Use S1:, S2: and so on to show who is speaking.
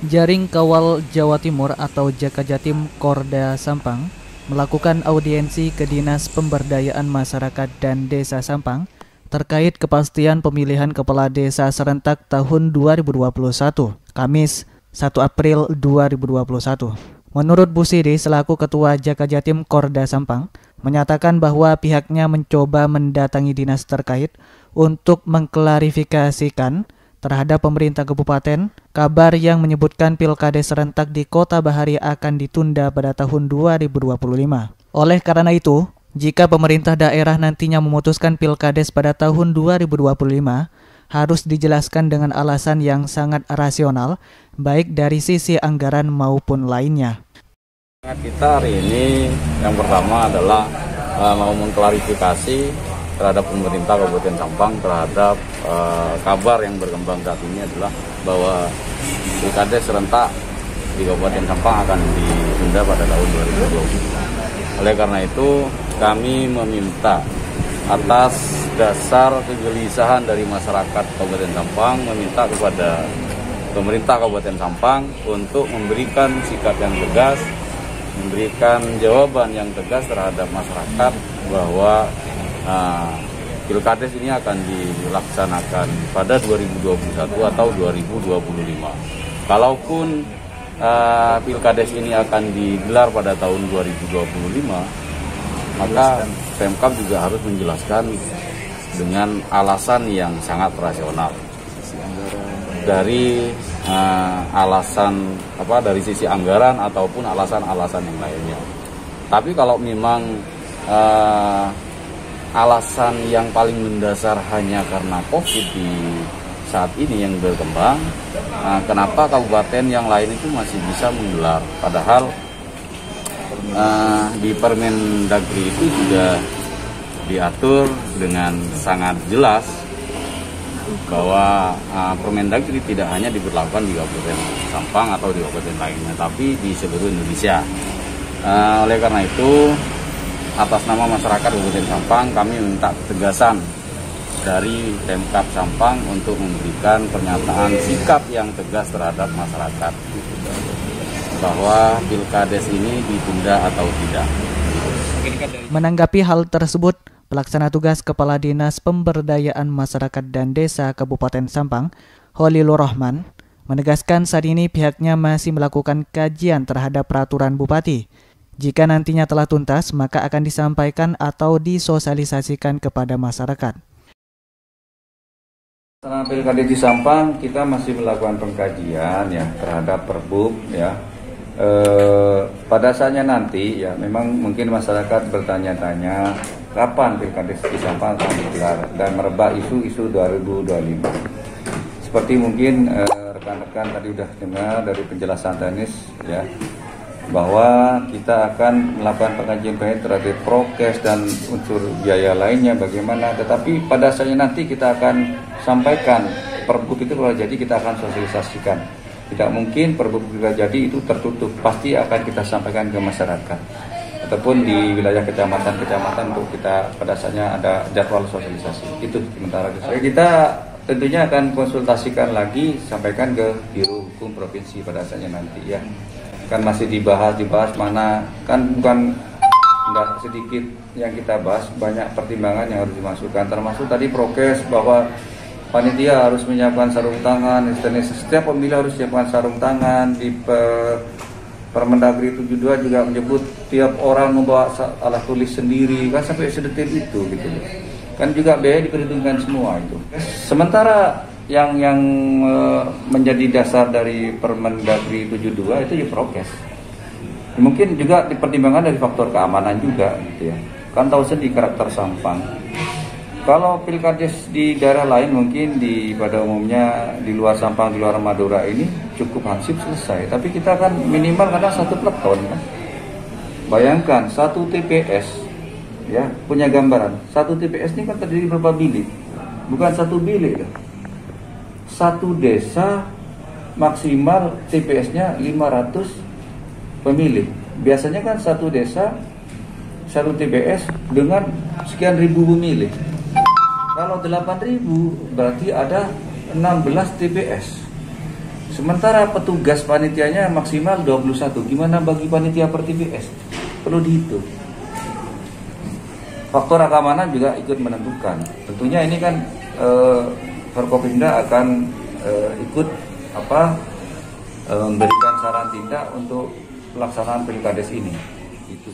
S1: Jaring Kawal Jawa Timur atau Jakajatim Korda Sampang melakukan audiensi ke Dinas Pemberdayaan Masyarakat dan Desa Sampang terkait kepastian pemilihan kepala desa serentak tahun 2021, Kamis 1 April 2021. Menurut Bu Sidi selaku Ketua Jakajatim Korda Sampang, menyatakan bahwa pihaknya mencoba mendatangi dinas terkait untuk mengklarifikasikan terhadap pemerintah kabupaten kabar yang menyebutkan pilkades serentak di Kota Bahari akan ditunda pada tahun 2025. Oleh karena itu, jika pemerintah daerah nantinya memutuskan pilkades pada tahun 2025, harus dijelaskan dengan alasan yang sangat rasional, baik dari sisi anggaran maupun lainnya.
S2: Kita hari ini yang pertama adalah mau mengklarifikasi terhadap pemerintah Kabupaten Sampang terhadap kabar yang berkembang saat ini adalah bahwa pilkades serentak di Kabupaten Sampang akan ditunda pada tahun 2020. Oleh karena itu kami meminta atas dasar kegelisahan dari masyarakat Kabupaten Sampang meminta kepada pemerintah Kabupaten Sampang untuk memberikan sikap yang tegas, memberikan jawaban yang tegas terhadap masyarakat bahwa pilkades ini akan dilaksanakan pada 2021 atau 2025. Kalaupun pilkades ini akan digelar pada tahun 2025, maka Pemkab juga harus menjelaskan dengan alasan yang sangat rasional. Dari dari sisi anggaran ataupun alasan-alasan yang lainnya. Tapi kalau memang alasan yang paling mendasar hanya karena COVID di saat ini yang berkembang, kenapa kabupaten yang lain itu masih bisa menggelar? Padahal di Permendagri itu juga diatur dengan sangat jelas bahwa Permendagri tidak hanya diberlakukan di Kabupaten Sampang atau di kabupaten lainnya, tapi di seluruh Indonesia. Oleh karena itu, atas nama masyarakat Kabupaten Sampang, kami minta ketegasan dari Pemkab Sampang untuk memberikan pernyataan sikap yang tegas terhadap masyarakat bahwa pilkades ini ditunda atau tidak.
S1: Menanggapi hal tersebut, Pelaksana Tugas Kepala Dinas Pemberdayaan Masyarakat dan Desa Kabupaten Sampang, Holilur Rahman, menegaskan saat ini pihaknya masih melakukan kajian terhadap peraturan Bupati. Jika nantinya telah tuntas, maka akan disampaikan atau disosialisasikan kepada masyarakat.
S3: Setelah pilkades di Sampang, kita masih melakukan pengkajian ya terhadap Perbub ya. Pada saatnya nanti ya, memang mungkin masyarakat bertanya-tanya kapan pilkades di Sampang akan digelar dan merebak isu-isu 2025. Seperti mungkin rekan-rekan tadi sudah dengar dari penjelasan teknis ya, bahwa kita akan melakukan pengajian terhadap prokes dan unsur biaya lainnya bagaimana, tetapi pada saatnya nanti kita akan sampaikan Perbub itu kalau jadi kita akan sosialisasikan. Tidak mungkin Perbub bila jadi itu tertutup, pasti akan kita sampaikan ke masyarakat ataupun di wilayah kecamatan untuk kita pada saatnya ada jadwal sosialisasi. Itu sementara kita tentunya akan konsultasikan lagi, sampaikan ke Biro Hukum Provinsi pada saatnya nanti ya. Kan masih dibahas mana, kan bukan enggak sedikit yang kita bahas, banyak pertimbangan yang harus dimasukkan, termasuk tadi prokes bahwa panitia harus menyiapkan sarung tangan, setiap pemilih harus menyiapkan sarung tangan. Di Permendagri 72 juga menyebut tiap orang membawa alat tulis sendiri, kan sampai sedetil itu gitu loh. Kan juga biaya diperhitungkan semua itu. Sementara yang menjadi dasar dari Permendagri 72 itu ya prokes. Mungkin juga dipertimbangkan dari faktor keamanan juga gitu ya. Kan tahu sendiri karakter Sampang. Kalau pilkades di daerah lain mungkin pada umumnya di luar Sampang, di luar Madura ini cukup hansip selesai. Tapi kita kan minimal kadang satu peleton kan. Bayangkan satu TPS ya, punya gambaran. Satu TPS ini kan terdiri berapa bilik? Bukan satu bilik loh. Satu desa maksimal TPS-nya 500 pemilih. Biasanya kan satu desa, satu TPS dengan sekian ribu pemilih. Kalau 8.000 berarti ada 16 TPS. Sementara petugas panitianya maksimal 21. Gimana bagi panitia per TPS? Perlu dihitung. Faktor keamanan juga ikut menentukan. Tentunya ini kan Forkopimda akan ikut memberikan saran tindak untuk pelaksanaan Pilkades ini. Itu.